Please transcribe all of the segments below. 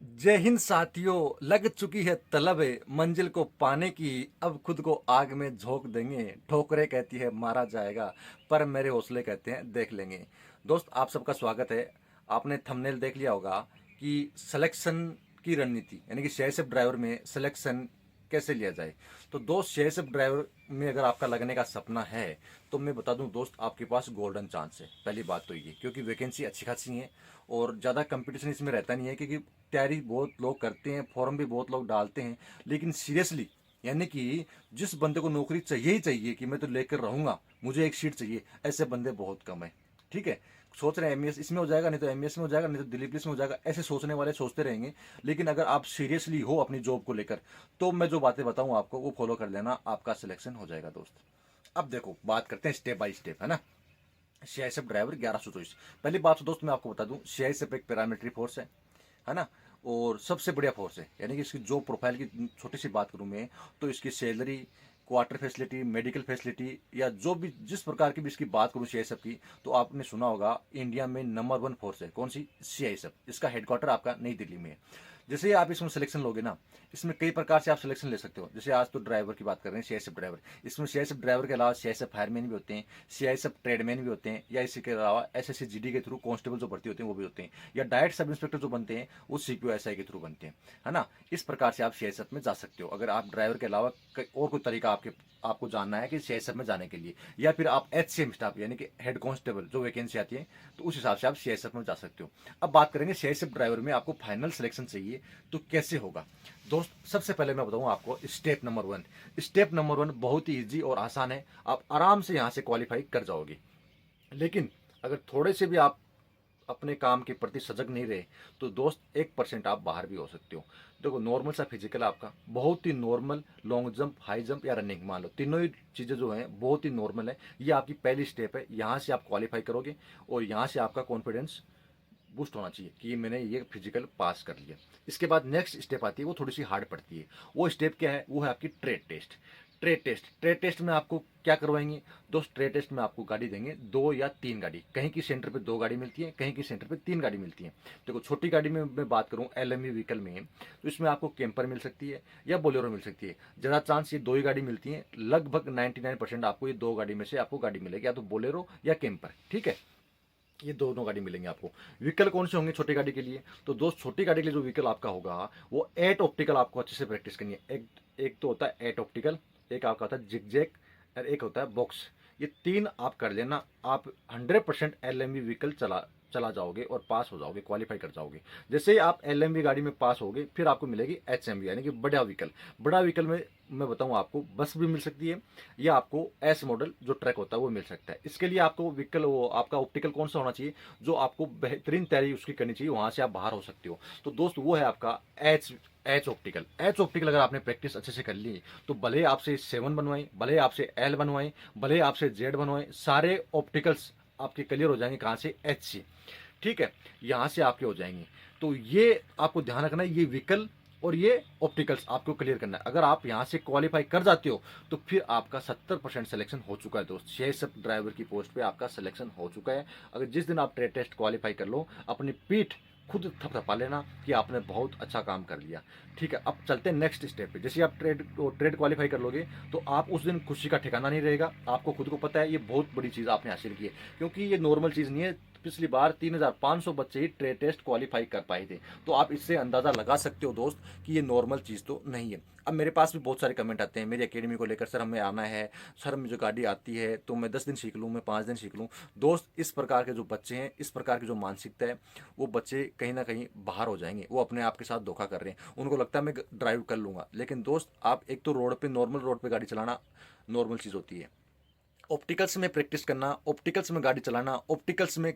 जय हिंद साथियों, लग चुकी है तलब मंजिल को पाने की। अब खुद को आग में झोंक देंगे। ठोकरें कहती है मारा जाएगा, पर मेरे हौसले कहते हैं देख लेंगे। दोस्त, आप सबका स्वागत है। आपने थंबनेल देख लिया होगा कि सिलेक्शन की रणनीति, यानी कि सीआईएसएफ ड्राइवर में सिलेक्शन कैसे लिया जाए। तो दोस्त, सीआईएसएफ ड्राइवर में अगर आपका लगने का सपना है तो मैं बता दूं दोस्त, आपके पास गोल्डन चांस है। पहली बात तो ये, क्योंकि वैकेंसी अच्छी खासी है और ज़्यादा कंपटीशन इसमें रहता नहीं है, क्योंकि तैयारी बहुत लोग करते हैं, फॉर्म भी बहुत लोग डालते हैं, लेकिन सीरियसली, यानी कि जिस बंदे को नौकरी चाहिए ही चाहिए कि मैं तो लेकर रहूंगा, मुझे एक सीट चाहिए, ऐसे बंदे बहुत कम है। ठीक है, सोच रहे हैं एमईएस इसमें हो जाएगा, नहीं तो एमईएस में हो जाएगा, नहीं तो दिल्ली पुलिस में हो जाएगा, ऐसे सोचने वाले सोचते रहेंगे। लेकिन अगर आप सीरियसली हो अपनी जॉब को लेकर, तो मैं जो बातें बताऊं आपको वो फॉलो कर लेना, आपका सिलेक्शन हो जाएगा दोस्त। अब देखो, बात करते हैं स्टेप बाय स्टेप, है ना। CISF driver 1124। पहली बात तो दोस्त मैं आपको बता दूं, सीआईएसएफ एक पैरामिलिट्री फोर्स है ना, और सबसे बढ़िया फोर्स है। यानी कि इसकी जो प्रोफाइल की छोटी सी बात करूं मैं, तो इसकी salary, quarter facility, medical facility, या जो भी जिस प्रकार की भी इसकी बात करूं सीआईएसएफ की, तो आपने सुना होगा इंडिया में नंबर 1 फोर्स है। कौन सी? सीआईएसएफ। इसका हेडक्वार्टर आपका नई दिल्ली में है। जैसे ही आप इसमें सिलेक्शन लोगे ना, इसमें कई प्रकार से आप सिलेक्शन ले सकते हो। जैसे आज तो ड्राइवर की बात कर रहे हैं, सीआईएसएफ ड्राइवर। इसमें सीआईएसएफ ड्राइवर के अलावा सीआईएसएफ फायरमैन भी होते हैं, सीआईएसएफ ट्रेडमैन भी होते हैं, या इसी के अलावा एसएससी जीडी के थ्रू कांस्टेबल जो भर्ती होते हैं वो भी होते हैं, या डायरेक्ट सब इंस्पेक्टर जो बनते हैं वो सीपीओएसआई के थ्रू बनते हैं, है ना। इस प्रकार से आप सीआईएसएफ में जा सकते हो, अगर आप ड्राइवर के अलावा और कोई तरीका आपको जानना है कि सीआईएसएफ में जाने के लिए, या फिर आप एचसीएम स्टाफ यानी कि हेड कांस्टेबल जो वैकेंसी आती है, तो उस हिसाब से आप सीआईएसएफ में जा सकते हो। अब बात करेंगे सीआईएसएफ ड्राइवर में आपको फाइनल सिलेक्शन चाहिए तो कैसे होगा। दोस्त, सबसे पहले मैं बताऊं आपको स्टेप नंबर 1। स्टेप नंबर 1 बहुत ही इजी और आसान है, आप आराम से यहां से क्वालिफाई कर जाओगे। लेकिन अगर थोड़े से भी आप अपने काम के प्रति सजग नहीं रहे, तो दोस्त 1% आप बाहर भी हो सकते हो। देखो, नॉर्मल सा फिजिकल आपका बहुत ही normal, long jump, high jump या रनिंग, मान लो तीनों ही चीज़ें जो हैं बहुत ही नॉर्मल है। ये आपकी पहली स्टेप है, यहाँ से आप क्वालिफाई करोगे और यहाँ से आपका कॉन्फिडेंस बूस्ट होना चाहिए कि मैंने ये फिजिकल पास कर लिया। इसके बाद नेक्स्ट स्टेप आती है, वो थोड़ी सी हार्ड पड़ती है। वो स्टेप क्या है? वो है आपकी ट्रेड टेस्ट। ट्रेड टेस्ट में आपको क्या करवाएंगे दोस्त? ट्रेड टेस्ट में आपको गाड़ी देंगे, 2 या 3 गाड़ी। कहीं की सेंटर पे 2 गाड़ी मिलती है, कहीं की सेंटर पे 3 गाड़ी मिलती है। देखो, छोटी गाड़ी में मैं बात करूं एलएमवी व्हीकल में, तो इसमें आपको कैंपर मिल सकती है या बोलेरो मिल सकती है। ज़्यादा चांस ये 2 ही गाड़ी मिलती है, लगभग 99% आपको ये 2 गाड़ी में से आपको गाड़ी मिलेगी, या तो बोलेरो या कैंपर। ठीक है, ये दोनों गाड़ी मिलेंगे आपको। व्हीकल कौन से होंगे छोटी गाड़ी के लिए? तो दोस्त, छोटी गाड़ी के लिए जो व्हीकल आपका होगा वो 8 ऑप्टिकल आपको अच्छे से प्रैक्टिस करनी है। एक एक तो होता है 8 ऑप्टिकल, एक आपका होता है जिगजैग, और एक होता है बॉक्स। ये 3 आप कर लेना, आप 100% एलएमवी व्हीकल चला चला जाओगे और पास हो जाओगे, क्वालिफाई कर जाओगे। जैसे ही आप एलएमवी गाड़ी में पास होगे, फिर आपको मिलेगी एचएमवी, यानी कि बड़ा व्हीकल। बड़ा व्हीकल में मैं बताऊं आपको बस भी मिल सकती है, या आपको एस मॉडल जो ट्रक होता है वो मिल सकता है। इसके लिए आपको व्हीकल, वो आपका ऑप्टिकल कौन सा होना चाहिए जो आपको बेहतरीन तैयारी उसकी करनी चाहिए, वहां से आप बाहर हो सकते हो। तो दोस्त, वो है आपका एच ऑप्टिकल अगर आपने प्रैक्टिस अच्छे से कर ली, तो भले आपसे 7 बनवाएं, भले आपसे एल बनवाएं, भले आपसे जेड बनवाएं, सारे ऑप्टिकल्स आपके क्लियर हो जाएंगे। कहाँ से? एच से। ठीक है, यहाँ से आपके हो जाएंगे। तो ये आपको ध्यान रखना है, ये व्हीकल और ये ऑप्टिकल्स आपको क्लियर करना है। अगर आप यहाँ से क्वालिफाई कर जाते हो, तो फिर आपका 70% सिलेक्शन हो चुका है दोस्त। सीआईएसएफ ड्राइवर की पोस्ट पे आपका सिलेक्शन हो चुका है। अगर जिस दिन आप ट्रेड टेस्ट क्वालिफाई कर लो, अपनी पीठ खुद थपथपा लेना कि आपने बहुत अच्छा काम कर लिया। ठीक है, अब चलते हैं नेक्स्ट स्टेप पे। जैसे आप ट्रेड क्वालिफाई कर लोगे, तो आप उस दिन खुशी का ठिकाना नहीं रहेगा। आपको खुद को पता है ये बहुत बड़ी चीज़ आपने हासिल की है, क्योंकि ये नॉर्मल चीज़ नहीं है। पिछली बार 3500 बच्चे ही ट्रेड टेस्ट क्वालिफाई कर पाए थे। तो आप इससे अंदाज़ा लगा सकते हो दोस्त कि ये नॉर्मल चीज़ तो नहीं है। अब मेरे पास भी बहुत सारे कमेंट आते हैं मेरी एकेडमी को लेकर, सर हमें आना है, सर मुझे गाड़ी आती है तो मैं 10 दिन सीख लूँ, मैं 5 दिन सीख लूँ। दोस्त, इस प्रकार के जो बच्चे हैं, इस प्रकार की जो मानसिकता है, वो बच्चे कहीं ना कहीं बाहर हो जाएंगे। वो अपने आप के साथ धोखा कर रहे हैं। उनको लगता है मैं ड्राइव कर लूँगा, लेकिन दोस्त, आप एक तो रोड पे, नॉर्मल रोड पे गाड़ी चलाना नॉर्मल चीज़ होती है। ऑप्टिकल्स में प्रैक्टिस करना, ऑप्टिकल्स में गाड़ी चलाना, ऑप्टिकल्स में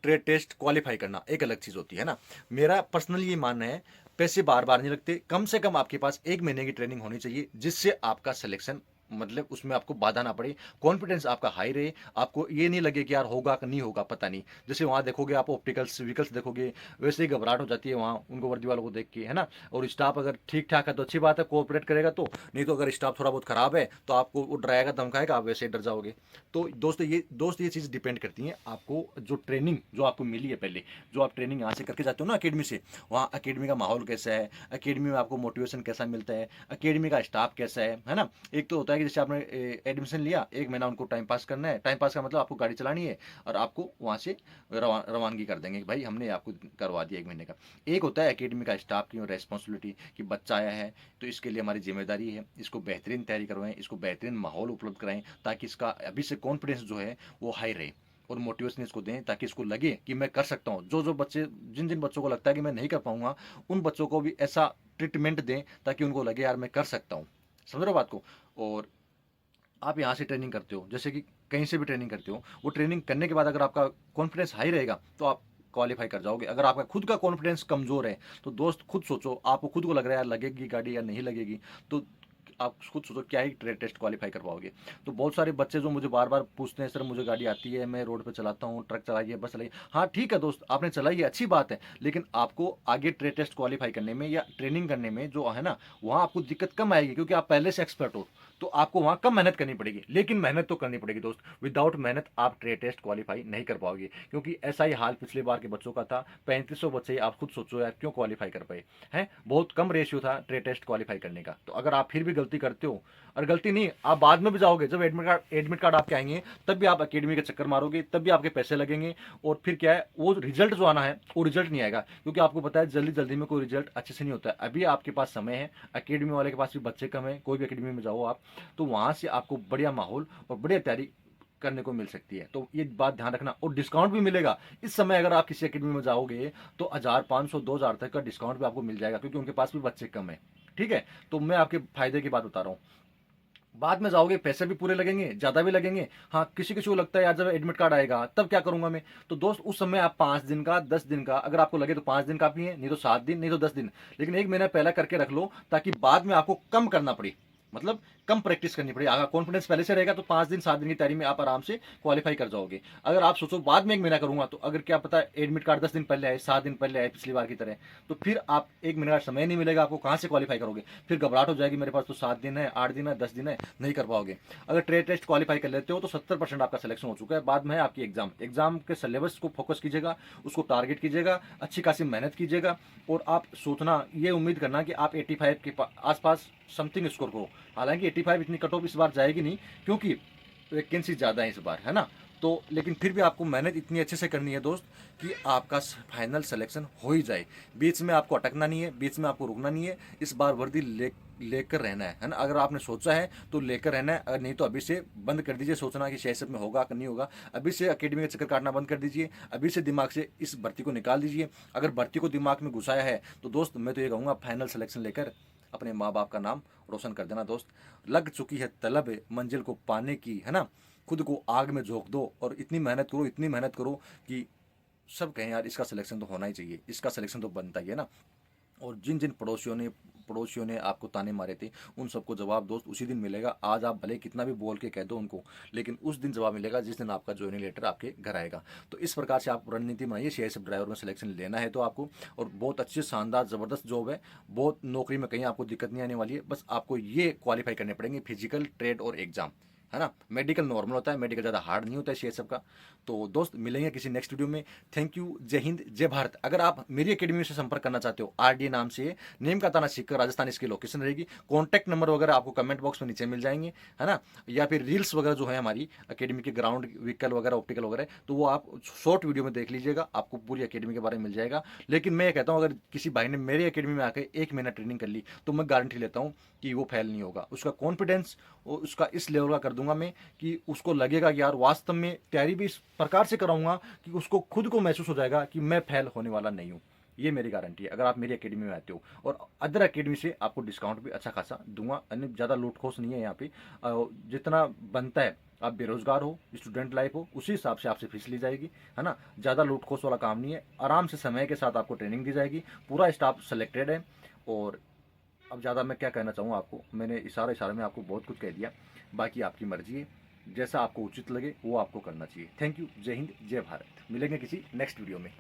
ट्रेड टेस्ट क्वालिफाई करना एक अलग चीज़ होती है ना। मेरा पर्सनली ये मानना है, पैसे बार बार नहीं लगते। कम से कम आपके पास 1 महीने की ट्रेनिंग होनी चाहिए, जिससे आपका सिलेक्शन मतलब उसमें आपको बाधा ना पड़े, कॉन्फिडेंस आपका हाई रहे, आपको ये नहीं लगे कि यार होगा कि नहीं होगा पता नहीं। जैसे वहाँ देखोगे आप ऑप्टिकल्स व्हीकल्स देखोगे, वैसे ही घबराहट हो जाती है वहाँ उनको वर्दी वालों को देख के, है ना। और स्टाफ अगर ठीक ठाक है तो अच्छी बात है, कोऑपरेट करेगा तो, नहीं तो अगर स्टाफ थोड़ा बहुत खराब है तो आपको वो डराएगा धमकाएगा, आप वैसे ही डर जाओगे। तो दोस्त ये चीज़ डिपेंड करती है आपको, जो ट्रेनिंग जो आपको मिली है पहले, जो आप ट्रेनिंग यहाँ से करके जाते हो ना अकेडमी से, वहाँ अकेडमी का माहौल कैसा है, अकेडमी में आपको मोटिवेशन कैसा मिलता है, अकेडमी का स्टाफ कैसा है ना। एक तो होता है कि जैसे आपने एडमिशन लिया, एक महीना उनको टाइम पास करना है, टाइम पास का मतलब आपको गाड़ी चलानी है और आपको वहाँ से रवानगी कर देंगे कि भाई हमने आपको करवा दिया 1 महीने का। एक होता है एकेडमी का स्टाफ की रेस्पॉन्सिबिलिटी कि बच्चा आया है तो इसके लिए हमारी जिम्मेदारी है, इसको बेहतरीन तैयारी करवाएं, इसको बेहतरीन माहौल उपलब्ध कराएं, ताकि इसका अभी से कॉन्फिडेंस जो है वो हाई रहे, और मोटिवेशन इसको दें ताकि इसको लगे कि मैं कर सकता हूँ। जो जो बच्चे, जिन जिन बच्चों को लगता है कि मैं नहीं कर पाऊंगा, उन बच्चों को भी ऐसा ट्रीटमेंट दें ताकि उनको लगे यार मैं कर सकता हूँ। समझ रहे हो बात को। और आप यहाँ से ट्रेनिंग करते हो, जैसे कि कहीं से भी ट्रेनिंग करते हो, वो ट्रेनिंग करने के बाद अगर आपका कॉन्फिडेंस हाई रहेगा तो आप क्वालिफाई कर जाओगे। अगर आपका खुद का कॉन्फिडेंस कमजोर है तो दोस्त खुद सोचो, आपको खुद को लग रहा है यार लगेगी गाड़ी या नहीं लगेगी, तो आप खुद सोचो क्या ही ट्रेड टेस्ट क्वालिफाई कर पाओगे। तो बहुत सारे बच्चे जो मुझे बार बार पूछते हैं, सर मुझे गाड़ी आती है, मैं रोड पे चलाता हूँ, ट्रक चलाई है, बस चलाई। हाँ ठीक है दोस्त, आपने चलाई है, अच्छी बात है, लेकिन आपको आगे ट्रेड टेस्ट क्वालिफाई करने में या ट्रेनिंग करने में जो है ना, वहाँ आपको दिक्कत कम आएगी, क्योंकि आप पहले से एक्सपर्ट हो। तो आपको वहाँ कम मेहनत करनी पड़ेगी, लेकिन मेहनत तो करनी पड़ेगी दोस्त। विदाउट मेहनत आप ट्रेड टेस्ट क्वालिफाई नहीं कर पाओगे, क्योंकि ऐसा ही हाल पिछले बार के बच्चों का था। 3500 बच्चे ही, आप खुद सोचो यार क्यों क्वालिफाई कर पाए हैं, बहुत कम रेशियो था ट्रेड टेस्ट क्वालिफाई करने का। तो अगर आप फिर भी गलती करते हो, और गलती नहीं, आप बाद में भी जाओगे, जब एडमिट कार्ड आपके आएंगे तब भी आप अकेडमी के चक्कर मारोगे, तब भी आपके पैसे लगेंगे, और फिर क्या है, वो रिजल्ट जो आना है वो रिजल्ट नहीं आएगा, क्योंकि आपको पता है जल्दी जल्दी में कोई रिजल्ट अच्छे से नहीं होता है। अभी आपके पास समय है, अकेडमी वाले के पास भी बच्चे कम है, कोई भी अकेडमी में जाओ आप, तो वहां से आपको बढ़िया माहौल और बढ़िया तैयारी करने को मिल सकती है। तो ये बात ध्यान रखना, और डिस्काउंट भी मिलेगा इस समय। अगर आप किसी अकेडमी में जाओगे तो 1500 2000 तक का डिस्काउंट भी आपको मिल जाएगा, क्योंकि उनके पास भी बच्चे कम है। ठीक है, तो मैं आपके फायदे की बात बता रहा हूँ। बाद में जाओगे पैसे भी पूरे लगेंगे, ज्यादा भी लगेंगे। हाँ, किसी किसी को लगता है यार जब एडमिट कार्ड आएगा तब क्या करूंगा मैं, तो दोस्त उस समय आप 5 दिन का 10 दिन का, अगर आपको लगे तो 5 दिन काफी है, नहीं तो 7 दिन, नहीं तो 10 दिन, लेकिन 1 महीना पहले करके रख लो, ताकि बाद में आपको कम करना पड़े, मतलब कम प्रैक्टिस करनी पड़ेगी। अगर कॉन्फिडेंस पहले से रहेगा तो 5 दिन 7 दिन की तैयारी में आप आराम से क्वालिफाई कर जाओगे। अगर आप सोचो बाद में 1 महीना करूंगा, तो अगर क्या पता एडमिट कार्ड 10 दिन पहले आए, 7 दिन पहले आए पिछली बार की तरह, तो फिर आप 1 महीना का समय नहीं मिलेगा, आपको कहाँ से क्वालिफाई करोगे। फिर घबराहट हो जाएगी, मेरे पास तो 7 दिन है, 8 दिन है, 10 दिन है, नहीं कर पाओगे। अगर ट्रेड टेस्ट क्वालिफाई कर लेते हो तो 70% आपका सिलेक्शन हो चुका है। बाद में है आपकी एग्जाम, एग्जाम के सिलेबस को फोकस कीजिएगा, उसको टारगेट कीजिएगा, अच्छी खासी मेहनत कीजिएगा, और आप सोचना, ये उम्मीद करना कि आप 85 के आसपास समथिंग स्कोर करो। हालांकि 85 इतनी कट ऑफ इस बार जाएगी नहीं, क्योंकि वैकेंसी ज़्यादा है इस बार, है ना। तो लेकिन फिर भी आपको मेहनत इतनी अच्छे से करनी है दोस्त कि आपका फाइनल सिलेक्शन हो ही जाए। बीच में आपको अटकना नहीं है, बीच में आपको रुकना नहीं है। इस बार वर्दी लेकर रहना है ना। अगर आपने सोचा है तो लेकर रहना है, अगर नहीं तो अभी से बंद कर दीजिए सोचना कि शेयरशिप में होगा कि नहीं होगा। अभी से अकेडमी के चक्कर काटना बंद कर दीजिए, अभी से दिमाग से इस भर्ती को निकाल दीजिए। अगर भर्ती को दिमाग में घुसाया है तो दोस्त मैं तो ये कहूँगा, फाइनल सिलेक्शन लेकर अपने माँ बाप का नाम रोशन कर देना दोस्त। लग चुकी है तलब मंजिल को पाने की, है ना। खुद को आग में झोंक दो और इतनी मेहनत करो, इतनी मेहनत करो कि सब कहें यार इसका सिलेक्शन तो होना ही चाहिए, इसका सिलेक्शन तो बनता ही है ना। और जिन जिन पड़ोसियों ने आपको ताने मारे थे, उन सबको जवाब दोस्त उसी दिन मिलेगा। आज आप भले कितना भी बोल के कह दो उनको, लेकिन उस दिन जवाब मिलेगा जिस दिन आपका ज्वाइनिंग लेटर आपके घर आएगा। तो इस प्रकार से आप रणनीति बनाइए, सीआईएसएफ ड्राइवर में सिलेक्शन लेना है तो आपको, और बहुत अच्छी शानदार ज़बरदस्त जॉब है, बहुत नौकरी में कहीं आपको दिक्कत नहीं आने वाली है। बस आपको ये क्वालिफाई करने पड़ेंगे, फिजिकल, ट्रेड और एग्जाम, है ना। मेडिकल नॉर्मल होता है, मेडिकल ज़्यादा हार्ड नहीं होता है सीएसएफ का। तो दोस्त मिलेंगे किसी नेक्स्ट वीडियो में। थैंक यू, जय हिंद, जय भारत। अगर आप मेरी अकेडमी से संपर्क करना चाहते हो, आरडीए नाम से नेम का ताना सीखकर राजस्थान इसकी लोकेशन रहेगी। कॉन्टैक्ट नंबर वगैरह आपको कमेंट बॉक्स में नीचे मिल जाएंगे, है ना। या फिर रील्स वगैरह जो है हमारी अकेडमी के, ग्राउंड व्हीकल वगैरह, ऑप्टिकल वगैरह, तो वो आप शॉर्ट वीडियो में देख लीजिएगा, आपको पूरी अकेडमी के बारे में मिल जाएगा। लेकिन मैं ये कहता हूँ, अगर किसी भाई ने मेरी अकेडमी में आकर 1 महीना ट्रेनिंग कर ली तो मैं गारंटी लेता हूँ कि वो फेल नहीं होगा। उसका कॉन्फिडेंस उसका इस लेवल का कर दूंगा मैं कि उसको लगेगा कि यार वास्तव में तैयारी भी इस प्रकार से कराऊंगा कि उसको खुद को महसूस हो जाएगा कि मैं फेल होने वाला नहीं हूँ। ये मेरी गारंटी है, अगर आप मेरी अकेडमी में आते हो। और अदर अकेडमी से आपको डिस्काउंट भी अच्छा खासा दूंगा, यानी ज़्यादा लूट खोस नहीं है यहाँ पे। जितना बनता है, आप बेरोजगार हो, स्टूडेंट लाइफ हो, उसी हिसाब से आपसे फीस ली जाएगी, है ना। ज़्यादा लूट खोस वाला काम नहीं है, आराम से समय के साथ आपको ट्रेनिंग दी जाएगी, पूरा स्टाफ सेलेक्टेड है। और अब ज़्यादा मैं क्या कहना चाहूँ आपको, मैंने इशारे में आपको बहुत कुछ कह दिया। बाकी आपकी मर्जी है, जैसा आपको उचित लगे वो आपको करना चाहिए। Thank you. जय हिंद, जय भारत। मिलेंगे किसी नेक्स्ट वीडियो में।